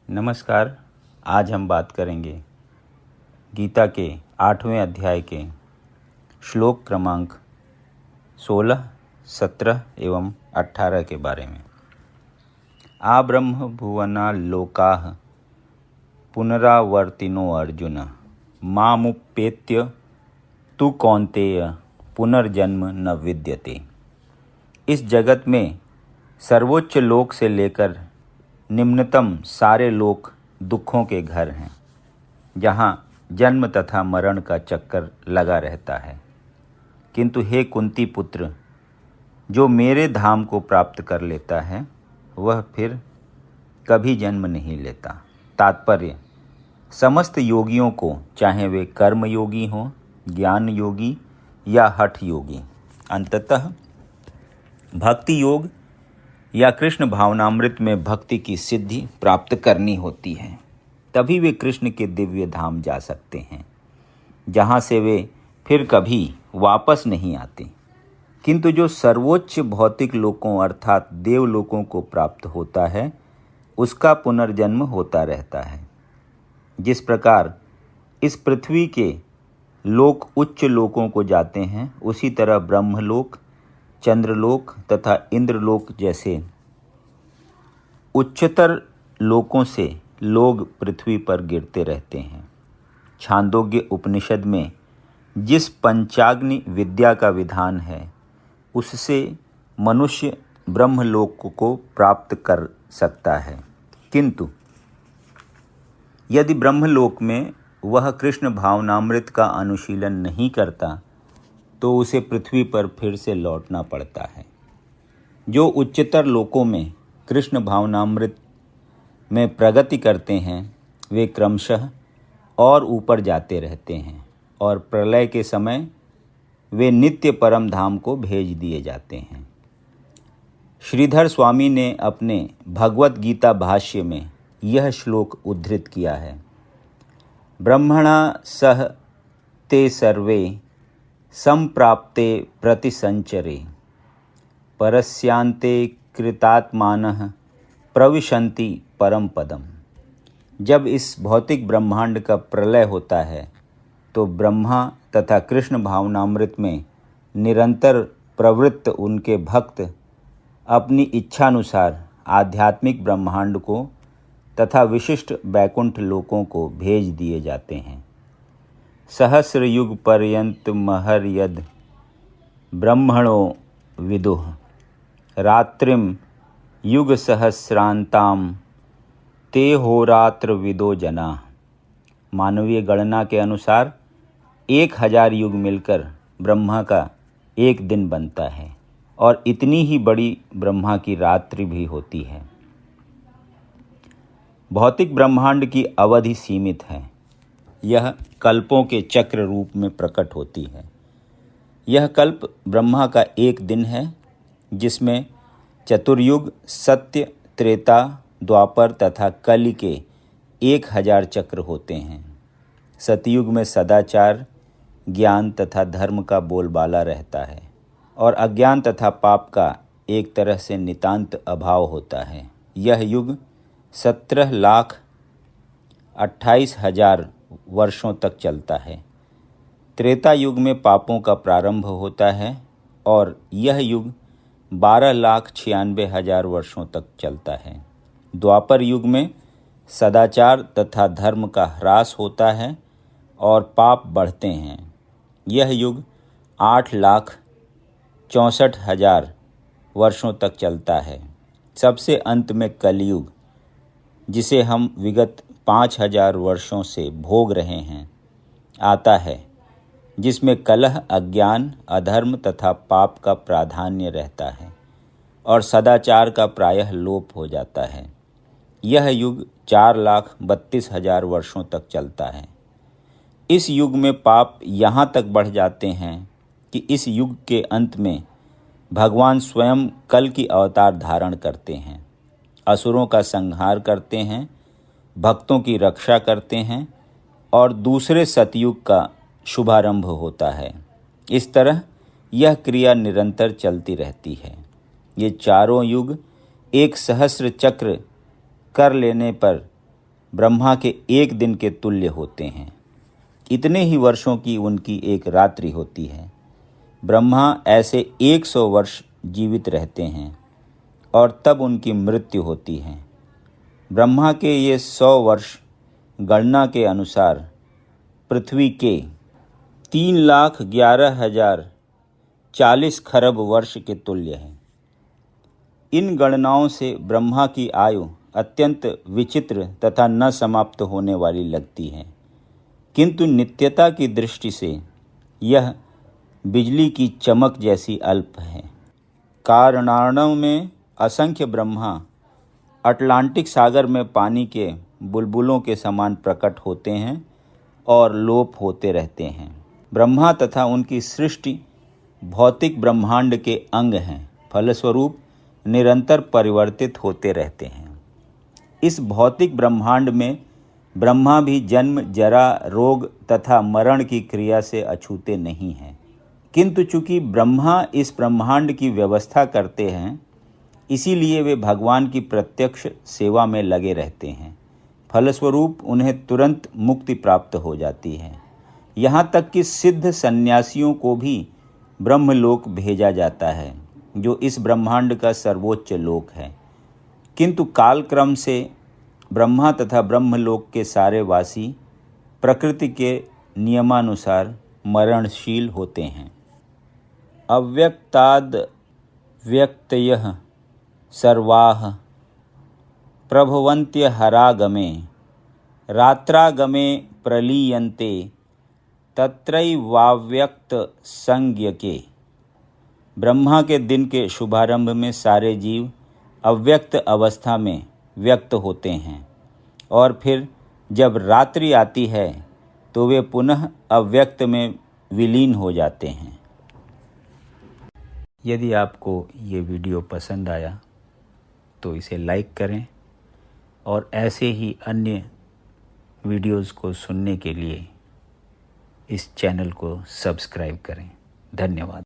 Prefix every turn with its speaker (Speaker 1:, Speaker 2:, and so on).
Speaker 1: नमस्कार। आज हम बात करेंगे गीता के 8वें अध्याय के श्लोक क्रमांक 16, 17 एवं 18 के बारे में। आ ब्रह्म भुवना लोकाः पुनरावर्तिनो अर्जुन मामुपेत्य तु कौन्तेय पुनर्जन्म न विद्यते। इस जगत में सर्वोच्च लोक से लेकर निम्नतम सारे लोक दुखों के घर हैं, जहाँ जन्म तथा मरण का चक्कर लगा रहता है। किंतु हे कुंती पुत्र, जो मेरे धाम को प्राप्त कर लेता है वह फिर कभी जन्म नहीं लेता। तात्पर्य, समस्त योगियों को, चाहे वे कर्म योगी हों, ज्ञान योगी या हठ योगी, अंततः भक्ति योग या कृष्ण भावनामृत में भक्ति की सिद्धि प्राप्त करनी होती है। तभी वे कृष्ण के दिव्य धाम जा सकते हैं, जहाँ से वे फिर कभी वापस नहीं आते। किंतु जो सर्वोच्च भौतिक लोकों अर्थात देवलोकों को प्राप्त होता है, उसका पुनर्जन्म होता रहता है। जिस प्रकार इस पृथ्वी के लोक उच्च लोकों को जाते हैं, उसी तरह ब्रह्मलोक, चंद्रलोक तथा इंद्रलोक जैसे उच्चतर लोकों से लोग पृथ्वी पर गिरते रहते हैं। छांदोग्य उपनिषद में जिस पंचाग्नि विद्या का विधान है, उससे मनुष्य ब्रह्मलोक को प्राप्त कर सकता है। किंतु यदि ब्रह्मलोक में वह कृष्ण भावनामृत का अनुशीलन नहीं करता, तो उसे पृथ्वी पर फिर से लौटना पड़ता है। जो उच्चतर लोकों में कृष्ण भावनामृत में प्रगति करते हैं, वे क्रमशः और ऊपर जाते रहते हैं और प्रलय के समय वे नित्य परम धाम को भेज दिए जाते हैं। श्रीधर स्वामी ने अपने भगवत गीता भाष्य में यह श्लोक उद्धृत किया है। ब्रह्मणा सह ते सर्वे संप्राप्ते प्रतिसंचरे परस्यांते कृतात्मानः प्रविशन्ति परम पदम। जब इस भौतिक ब्रह्मांड का प्रलय होता है, तो ब्रह्मा तथा कृष्ण भावनामृत में निरंतर प्रवृत्त उनके भक्त अपनी इच्छानुसार आध्यात्मिक ब्रह्मांड को तथा विशिष्ट वैकुंठ लोकों को भेज दिए जाते हैं। सहस्र युग पर्यंत महर यद ब्रह्मणो विदुः रात्रिम युग सहस्रांताम ते होरात्र विदो जना। मानवीय गणना के अनुसार 1000 युग मिलकर ब्रह्मा का एक दिन बनता है, और इतनी ही बड़ी ब्रह्मा की रात्रि भी होती है। भौतिक ब्रह्मांड की अवधि सीमित है। यह कल्पों के चक्र रूप में प्रकट होती है। यह कल्प ब्रह्मा का एक दिन है, जिसमें चतुर्युग, सत्य, त्रेता, द्वापर तथा कलि के 1000 चक्र होते हैं। सतयुग में सदाचार, ज्ञान तथा धर्म का बोलबाला रहता है, और अज्ञान तथा पाप का एक तरह से नितांत अभाव होता है। यह युग 17,28,000 वर्षों तक चलता है। त्रेता युग में पापों का प्रारंभ होता है, और यह युग 12,96,000 वर्षों तक चलता है। द्वापर युग में सदाचार तथा धर्म का ह्रास होता है और पाप बढ़ते हैं। यह युग 8,64,000 वर्षों तक चलता है। सबसे अंत में कलयुग, जिसे हम विगत 5,000 वर्षों से भोग रहे हैं, आता है, जिसमें कलह, अज्ञान, अधर्म तथा पाप का प्राधान्य रहता है और सदाचार का प्रायः लोप हो जाता है। यह युग 4,32,000 वर्षों तक चलता है। इस युग में पाप यहाँ तक बढ़ जाते हैं कि इस युग के अंत में भगवान स्वयं कल की अवतार धारण करते हैं, असुरों का संहार करते हैं, भक्तों की रक्षा करते हैं, और दूसरे सतयुग का शुभारंभ होता है। इस तरह यह क्रिया निरंतर चलती रहती है। ये चारों युग एक सहस्र चक्र कर लेने पर ब्रह्मा के एक दिन के तुल्य होते हैं। इतने ही वर्षों की उनकी एक रात्रि होती है। ब्रह्मा ऐसे 100 वर्ष जीवित रहते हैं और तब उनकी मृत्यु होती है। ब्रह्मा के ये 100 वर्ष गणना के अनुसार पृथ्वी के 3,11,040 खरब वर्ष के तुल्य है। इन गणनाओं से ब्रह्मा की आयु अत्यंत विचित्र तथा न समाप्त होने वाली लगती है, किंतु नित्यता की दृष्टि से यह बिजली की चमक जैसी अल्प है। कारणार्णव में असंख्य ब्रह्मा अटलांटिक सागर में पानी के बुलबुलों के समान प्रकट होते हैं और लोप होते रहते हैं। ब्रह्मा तथा उनकी सृष्टि भौतिक ब्रह्मांड के अंग हैं, फलस्वरूप निरंतर परिवर्तित होते रहते हैं। इस भौतिक ब्रह्मांड में ब्रह्मा भी जन्म, जरा, रोग तथा मरण की क्रिया से अछूते नहीं हैं, किंतु चूंकि ब्रह्मा इस ब्रह्मांड की व्यवस्था करते हैं, इसीलिए वे भगवान की प्रत्यक्ष सेवा में लगे रहते हैं। फलस्वरूप उन्हें तुरंत मुक्ति प्राप्त हो जाती है। यहाँ तक कि सिद्ध सन्यासियों को भी ब्रह्मलोक भेजा जाता है, जो इस ब्रह्मांड का सर्वोच्च लोक है। किंतु कालक्रम से ब्रह्मा तथा ब्रह्मलोक के सारे वासी प्रकृति के नियमानुसार मरणशील होते हैं। अव्यक्ताद् व्यक्तयः सर्वाः प्रभवन्त्यहरागमे रात्रागमे प्रलीयन्ते तत्रैवाव्यक्त संज्ञके। ब्रह्मा के दिन के शुभारंभ में सारे जीव अव्यक्त अवस्था में व्यक्त होते हैं और फिर जब रात्रि आती है तो वे पुनः अव्यक्त में विलीन हो जाते हैं। यदि आपको ये वीडियो पसंद आया तो इसे लाइक करें और ऐसे ही अन्य वीडियोज़ को सुनने के लिए इस चैनल को सब्सक्राइब करें। धन्यवाद।